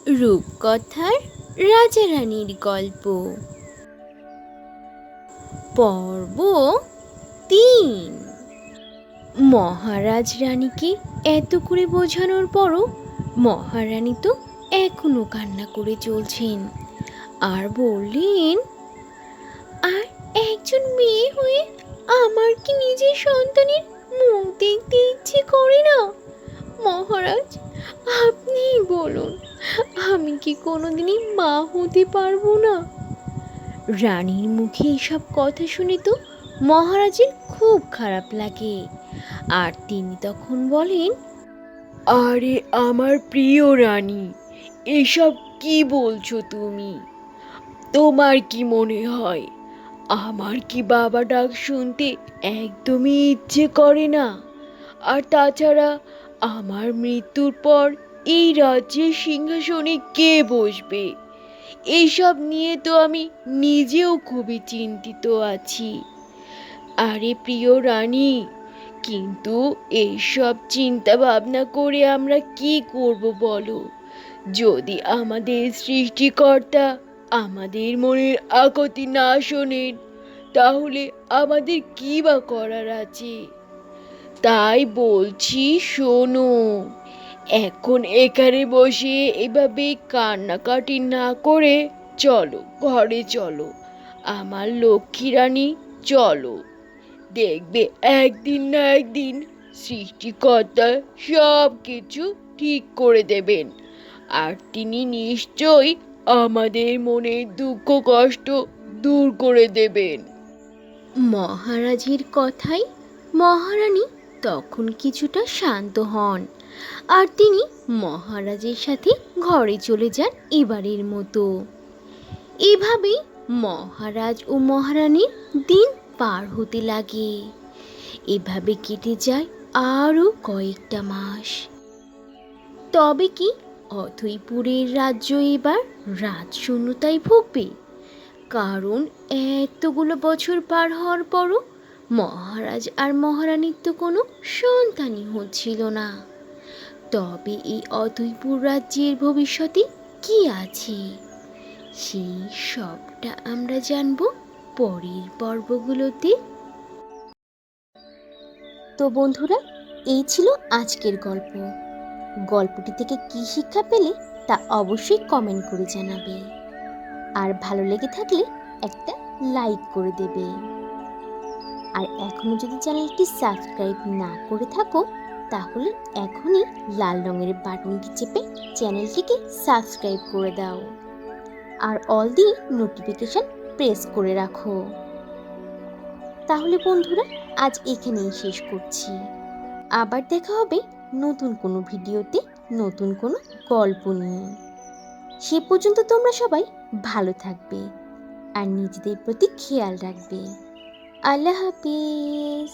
রূপকথার রাজা রানীর গল্প পর্ব ৩। মহারাজ রানীকে এত করে বোঝানোর পরও মহারানী তো এখনো কান্না করে চলছেন আর বললেন, আর একজন মেয়ে হয়ে আমার কি নিজের সন্তানের মুখ দেখতে ইচ্ছে করে না? মহারাজ, আপনিই বলুন, আমি কি কোনোদিনই মা হতে পারবো না? রানীর মুখে এসব কথা শুনে তো মহারাজের খুব খারাপ লাগে, আর তিনি তখন বলেন, আরে আমার প্রিয় রানী, এসব কি বলছো তুমি? তোমার কি মনে হয় আমার কি বাবা ডাক শুনতে একদমই ইচ্ছে করে না? আর তাছাড়া আমার মৃত্যুর পর এই রাজ্যের সিংহাসনে কে বসবে? এইসব নিয়ে তো আমি নিজেও খুবই চিন্তিত আছি। আরে প্রিয় রানী, কিন্তু এইসব চিন্তা ভাবনা করে আমরা কি করব বলো? যদি আমাদের সৃষ্টিকর্তা আমাদের মনের আকুতি না শোনেন, তাহলে আমাদের কি বা করার আছে? তাই বলছি, শোনো, এখন এখানে বসে এভাবে কান্নাকাটি না করে চলো, ঘরে চলো আমার লক্ষ্মী রানী, চলো। দেখবে একদিন না একদিন সৃষ্টিকর্তা সব কিছু ঠিক করে দেবেন, আর তিনি নিশ্চয়ই আমাদের মনের দুঃখ কষ্ট দূর করে দেবেন। মহারাজের কথায় মহারানী তখন কিছুটা শান্ত হন, আর তিনি মহারাজের সাথে ঘরে চলে যান এবারের মতো। এভাবেই মহারাজ ও মহারানীর দিন পার হতে লাগে। এভাবে কেটে যায় আরও কয়েকটা মাস। তবে কি অথইপুরের রাজ্য এবার রাজশূন্যতায় ভুগবে? কারণ এতগুলো বছর পার হওয়ার পরও মহারাজ আর মহারানীর তো কোনো সন্তানই হচ্ছিল না। তবে এই অথইপুর রাজ্যের ভবিষ্যতে কি আছে, সেই সবটা আমরা জানবো পরের পর্বগুলোতে। তো বন্ধুরা, এই ছিল আজকের গল্প। গল্পটি থেকে কী শিক্ষা পেলে তা অবশ্যই কমেন্ট করে জানাবে, আর ভালো লেগে থাকলে একটা লাইক করে দেবে। আর এখনো যদি চ্যানেলটি সাবস্ক্রাইব না করে থাকো, তাহলে এখনই লাল রঙের বাটনটি চেপে চ্যানেলটিকে সাবস্ক্রাইব করে দাও, আর অল দিয়ে নোটিফিকেশন প্রেস করে রাখো। তাহলে বন্ধুরা, আজ এখানেই শেষ করছি। আবার দেখা হবে নতুন কোনো ভিডিওতে, নতুন কোনো গল্প নিয়ে। সে পর্যন্ত তোমরা সবাই ভালো থাকবে আর নিজেদের প্রতি খেয়াল রাখবে। আল্লাহ হাফিজ।